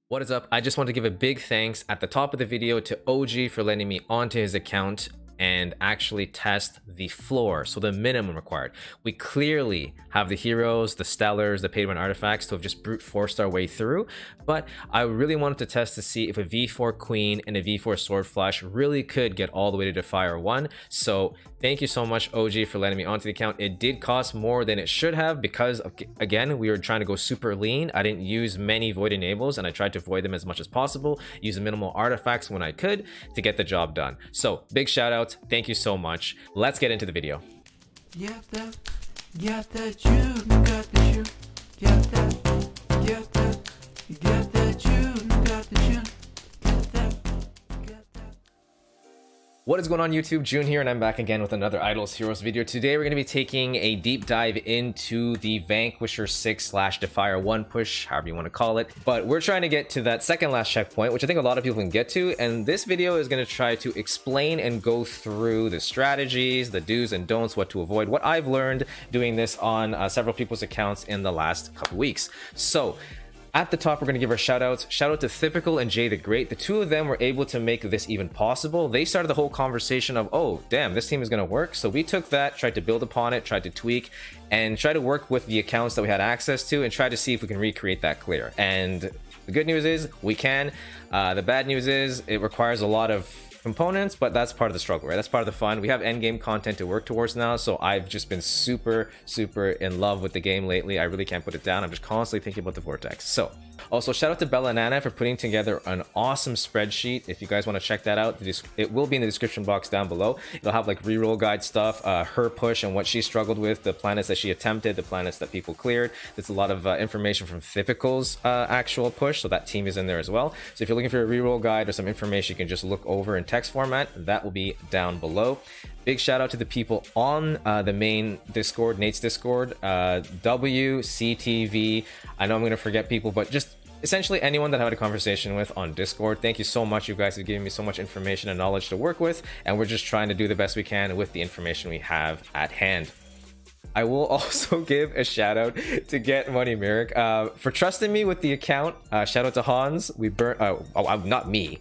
What is up? I just want to give a big thanks at the top of the video to OG for letting me onto his account and actually test the floor, so the minimum required. We clearly have the heroes, the stellars, the paid-win artifacts to have just brute forced our way through, but I really wanted to test to see if a V4 Queen and a V4 Sword Flash really could get all the way to Defier 1. So thank you so much, OG, for letting me onto the account. It did cost more than it should have because, again, we were trying to go super lean. I didn't use many Void Enables, and I tried to avoid them as much as possible, use minimal artifacts when I could to get the job done. So big shout out. Thank you so much. Let's get into the video. Got that juice, got the shoe. Got that, you got that juice, got the shoe. Got that. What is going on, YouTube? June here, and I'm back again with another Idols Heroes video. Today we're going to be taking a deep dive into the Vanquisher 6/Defier 1 push, however you want to call it. But we're trying to get to that second last checkpoint, which I think a lot of people can get to. And this video is going to try to explain and go through the strategies, the do's and don'ts, what to avoid, what I've learned doing this on several people's accounts in the last couple weeks. So at the top, we're going to give our shout outs. Shout out to Typical and Jay the Great. The two of them were able to make this even possible. They started the whole conversation of, oh, damn, this team is going to work. So we took that, tried to build upon it, tried to tweak, and try to work with the accounts that we had access to and try to see if we can recreate that clear. And the good news is we can. The bad news is it requires a lot of components, but that's part of the struggle, right? That's part of the fun. We have end game content to work towards now, so I've just been super in love with the game lately. I really can't put it down. I'm just constantly thinking about the Vortex. So also shout out to Bella Nana for putting together an awesome spreadsheet. If you guys want to check that out, it will be in the description box down below. It'll have like reroll guide stuff, her push and what she struggled with, the planets that she attempted, the planets that people cleared. There's a lot of information from Typical's actual push, so that team is in there as well. So if you're looking for a reroll guide or some information you can just look over and text format, that will be down below. Big shout out to the people on the main Discord, Nate's Discord, WCTV. I know I'm going to forget people, but just essentially anyone that I had a conversation with on Discord. Thank you so much. You guys have given me so much information and knowledge to work with, and we're just trying to do the best we can with the information we have at hand. I will also give a shout out to Get Money Merrick for trusting me with the account. Shout out to Hans. We burned, not me.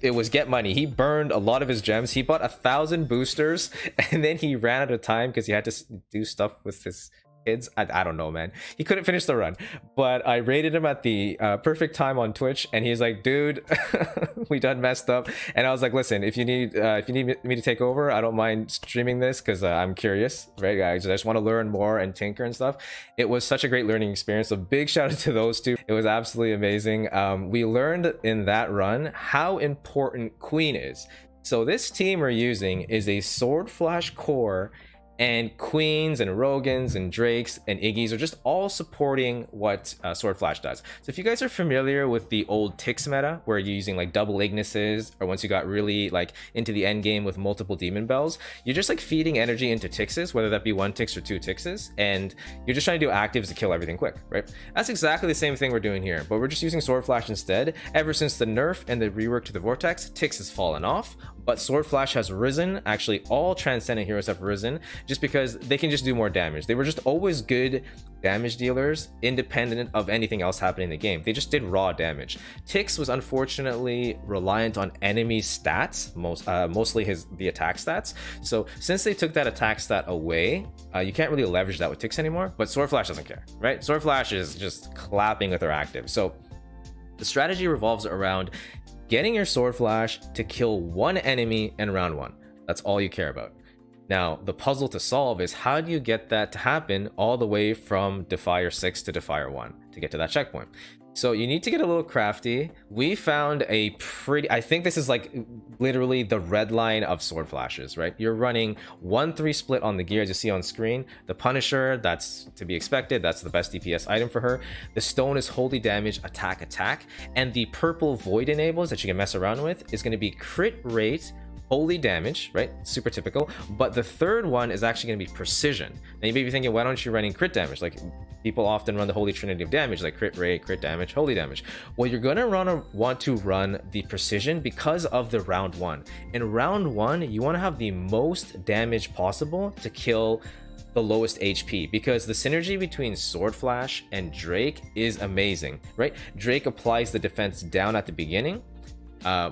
It was Get Money. He burned a lot of his gems. He bought 1,000 boosters and then he ran out of time because he had to do stuff with his kids. I don't know, man. He couldn't finish the run, but I rated him at the perfect time on Twitch, and he's like, dude, we done messed up. And I was like, listen, if you need me to take over, I don't mind streaming this because I'm curious, right, guys? I just want to learn more and tinker and stuff. It was such a great learning experience, so big shout out to those two. It was absolutely amazing. We learned in that run how important Queen is. So this team we're using is a Sword Flash core, and Queens and Rogans and Drakes and Iggies are just all supporting what Sword Flash does. So if you guys are familiar with the old Tix meta, where you're using like double Ignises, or once you got really like into the end game with multiple Demon Bells, you're just like feeding energy into Tixes, whether that be 1 Tix or 2 Tixes, and you're just trying to do actives to kill everything quick, right? That's exactly the same thing we're doing here, but we're just using Sword Flash instead. Ever since the nerf and the rework to the Vortex, Tix has fallen off, but Sword Flash has risen. Actually, all Transcendent heroes have risen, just because they can just do more damage. They were just always good damage dealers, independent of anything else happening in the game. They just did raw damage. Tix was unfortunately reliant on enemy stats, mostly the attack stats. So since they took that attack stat away, you can't really leverage that with Tix anymore, but Sword Flash doesn't care, right? Sword Flash is just clapping with their active. So the strategy revolves around getting your Sword Flash to kill one enemy in round 1. That's all you care about. Now, the puzzle to solve is how do you get that to happen all the way from Defier 6 to Defier 1 to get to that checkpoint? So you need to get a little crafty. We found a pretty, I think this is like literally the red line of Sword Flashes, right? You're running 1-3 split on the gear as you see on screen. The Punisher, that's to be expected. That's the best DPS item for her. The stone is Holdy damage, attack. And the purple void enables that you can mess around with is going to be crit rate, holy damage, right? Super typical. But the third one is actually going to be precision. Now you may be thinking, why don't you running crit damage? Like people often run the holy trinity of damage, like crit rate, crit damage, holy damage. Well, you're going to want to run the precision because of the round 1. In round 1, you want to have the most damage possible to kill the lowest HP, because the synergy between Sword Flash and Drake is amazing, right? Drake applies the defense down at the beginning.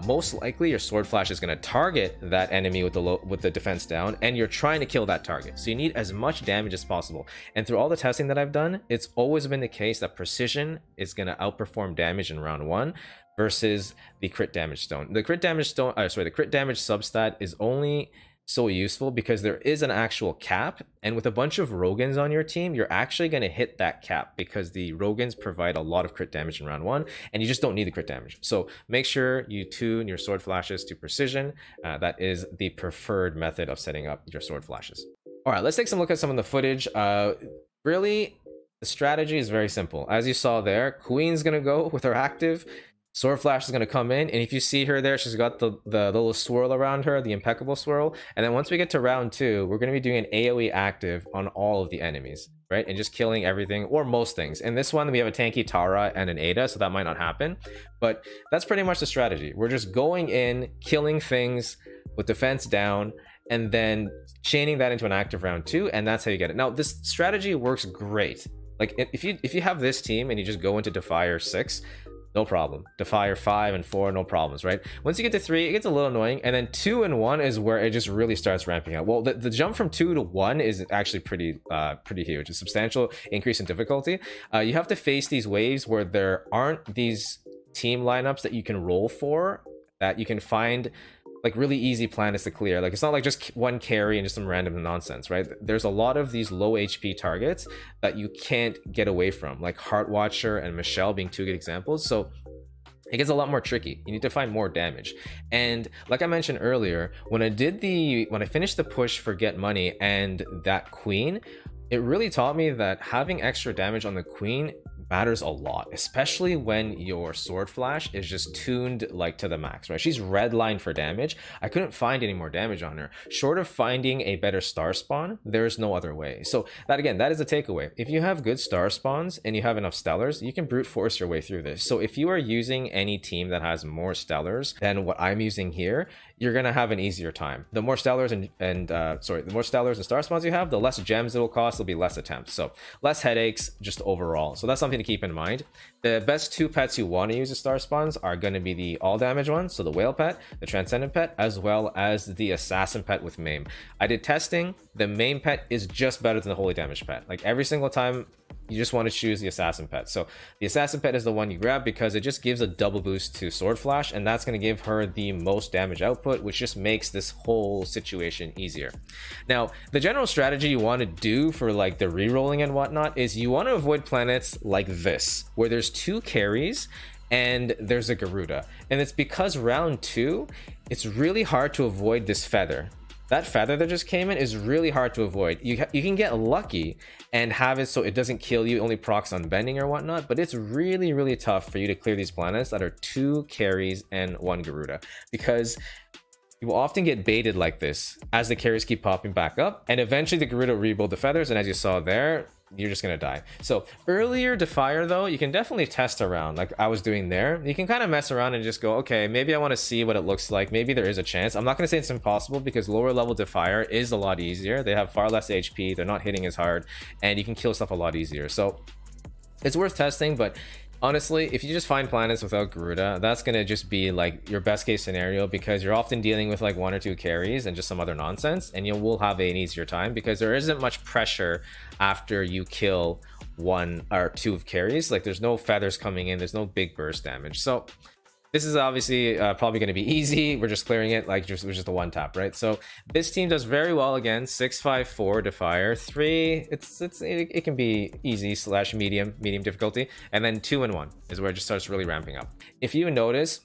Most likely your Sword Flash is going to target that enemy with the defense down, and you're trying to kill that target. So you need as much damage as possible. And through all the testing that I've done, it's always been the case that precision is going to outperform damage in round 1 versus the crit damage stone. The crit damage stone, the crit damage substat is only so useful because there is an actual cap, and with a bunch of Rogans on your team, you're actually going to hit that cap because the Rogans provide a lot of crit damage in round 1, and you just don't need the crit damage. So make sure you tune your sword flashes to precision. That is the preferred method of setting up your sword flashes. All right, let's take some look at some of the footage. Really, the strategy is very simple. As you saw there, Queen's going to go with her active. Sword Flash is going to come in, and if you see her there, she's got the little swirl around her, the impeccable swirl. And then once we get to round 2, we're going to be doing an AoE active on all of the enemies, right? And just killing everything, or most things. In this one, we have a tanky Tara and an Ada, so that might not happen. But that's pretty much the strategy. We're just going in, killing things with defense down, and then chaining that into an active round 2, and that's how you get it. Now, this strategy works great. Like, if you have this team and you just go into Defier 6, no problem. Defier 5 and 4, no problems, right? Once you get to 3, it gets a little annoying, and then 2 and 1 is where it just really starts ramping up. Well, the jump from 2 to 1 is actually pretty huge. A substantial increase in difficulty. You have to face these waves where there aren't these team lineups that you can roll for, that you can find like really easy planets to clear. Like, it's not like just one carry and just some random nonsense, right? There's a lot of these low HP targets that you can't get away from, like Heartwatcher and Michelle being 2 good examples. So it gets a lot more tricky. You need to find more damage. And like I mentioned earlier, when I finished the push for Get Money and that Queen, it really taught me that having extra damage on the Queen matters a lot, especially when your sword flash is just tuned like to the max, right? She's redlined for damage. I couldn't find any more damage on her. Short of finding a better star spawn, there's no other way. So that, again, that is a takeaway. If you have good star spawns and you have enough stellars, you can brute force your way through this. So if you are using any team that has more stellars than what I'm using here, you're gonna have an easier time. The more stellars the more stellars and star spawns you have, the less gems it'll cost. There'll be less attempts, so less headaches just overall. So that's something to keep in mind. The best 2 pets you want to use as star spawns are going to be the all damage ones, so the whale pet, the transcendent pet, as well as the assassin pet with maim. I did testing. The maim pet is just better than the holy damage pet. Like, every single time, you just want to choose the assassin pet. So the assassin pet is the one you grab because it just gives a double boost to sword flash, and that's going to give her the most damage output, which just makes this whole situation easier. Now, the general strategy you want to do for like the re-rolling and whatnot is you want to avoid planets like this, where there's 2 carries and there's a Garuda. And it's because round 2, it's really hard to avoid this feather. That feather that just came in is really hard to avoid. You can get lucky and have it so it doesn't kill you, only procs on bending or whatnot, but it's really, really tough for you to clear these planets that are 2 carries and 1 Garuda, because you will often get baited like this as the carries keep popping back up, and eventually the Garuda will rebuild the feathers, and as you saw there, you're just gonna die. So earlier Defier though, you can definitely test around like I was doing there. You can kind of mess around and just go, okay, maybe I want to see what it looks like. Maybe there is a chance. I'm not gonna say it's impossible, because lower level Defier is a lot easier. They have far less HP, they're not hitting as hard, and you can kill stuff a lot easier. So it's worth testing. But honestly, if you just find planets without Garuda, that's gonna just be like your best case scenario, because you're often dealing with like 1 or 2 carries and just some other nonsense, and you will have an easier time because there isn't much pressure after you kill 1 or 2 of carries. Like, there's no feathers coming in, there's no big burst damage. So this is obviously probably going to be easy. We're just clearing it like just a 1 tap, right? So this team does very well again. 6-5-4 Defier. 3, it can be easy / medium difficulty, and then 2 and 1 is where it just starts really ramping up. If you notice,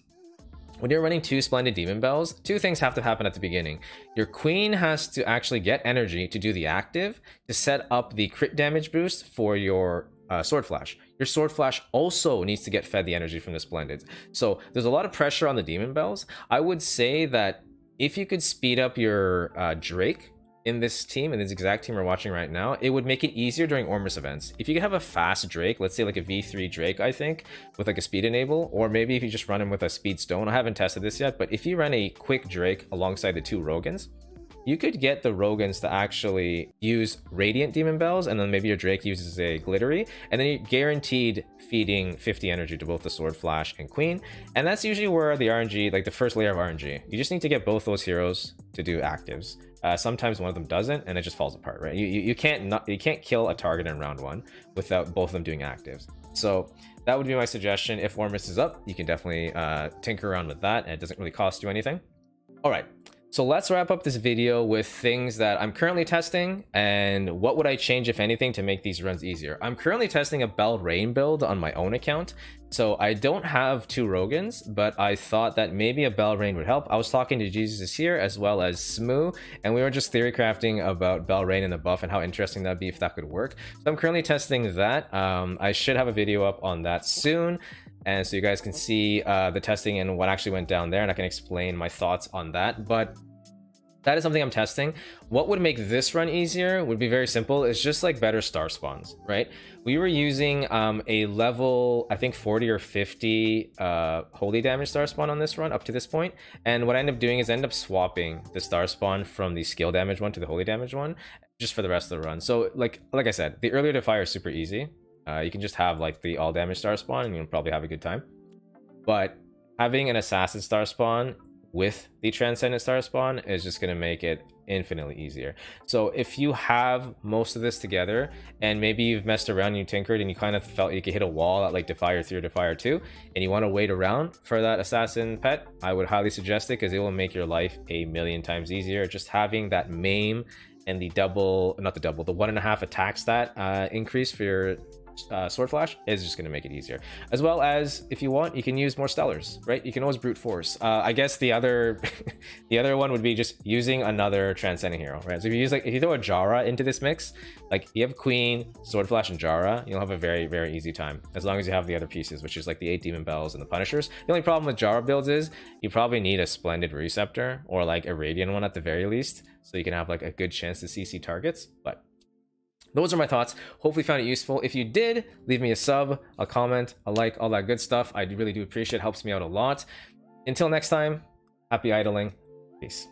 when you're running 2 Splendid Demon Bells, 2 things have to happen at the beginning. Your Queen has to actually get energy to do the active to set up the crit damage boost for your sword flash. Your sword flash also needs to get fed the energy from the Splendids. So there's a lot of pressure on the Demon Bells. I would say that if you could speed up your Drake in this team, in this exact team we're watching right now, it would make it easier during Ormus events. If you could have a fast Drake, let's say like a V3 Drake, I think, with like a speed enable, or maybe if you just run him with a speed stone. I haven't tested this yet, but if you run a quick Drake alongside the 2 Rogans, you could get the Rogans to actually use Radiant Demon Bells, and then maybe your Drake uses a Glittery, and then you're guaranteed feeding 50 energy to both the Sword Flash and Queen. And that's usually where the RNG, like the first layer of RNG, you just need to get both those heroes to do actives. Sometimes one of them doesn't, and it just falls apart, right? You can't kill a target in round 1 without both of them doing actives. So that would be my suggestion. If Ormus is up, you can definitely tinker around with that, and it doesn't really cost you anything. All right, so let's wrap up this video with things that I'm currently testing and what would I change, if anything, to make these runs easier. I'm currently testing a Bell Rain build on my own account. So I don't have 2 Rogans, but I thought that maybe a Bell Rain would help. I was talking to Jesus here as well as Smoo, and we were just theory crafting about Bell Rain and the buff and how interesting that'd be if that could work. So I'm currently testing that. I should have a video up on that soon, and so you guys can see the testing and what actually went down there, and I can explain my thoughts on that. But that is something I'm testing. What would make this run easier would be very simple. It's just like better star spawns, right? We were using a level, I think 40 or 50 holy damage star spawn on this run up to this point. And what I end up doing is end up swapping the star spawn from the skill damage one to the holy damage one, just for the rest of the run. So like I said, the earlier to fire is super easy. You can just have like the all damage star spawn and you'll probably have a good time. But having an assassin star spawn with the transcendent star spawn is just going to make it infinitely easier. So if you have most of this together and maybe you've messed around and you tinkered and you kind of felt you could hit a wall at like Defier 3 or Defier 2 and you want to wait around for that assassin pet, I would highly suggest it because it will make your life a million times easier. Just having that maim and the double, not the double, the 1.5 attack stat increase for your Sword Flash is just going to make it easier. As well as, if you want, you can use more Stellars, right? You can always brute force. I guess the other the other one would be just using another transcending hero, right? So if you use if you throw a Jara into this mix, like you have Queen, Sword Flash, and Jara, you'll have a very, very easy time as long as you have the other pieces, which is like the 8 Demon Bells and the Punishers. The only problem with Jara builds is you probably need a Splendid Receptor or like a Radiant one at the very least, so you can have like a good chance to CC targets. But those are my thoughts. Hopefully you found it useful. If you did, leave me a sub, a comment, a like, all that good stuff. I really do appreciate it. Helps me out a lot. Until next time, happy idling. Peace.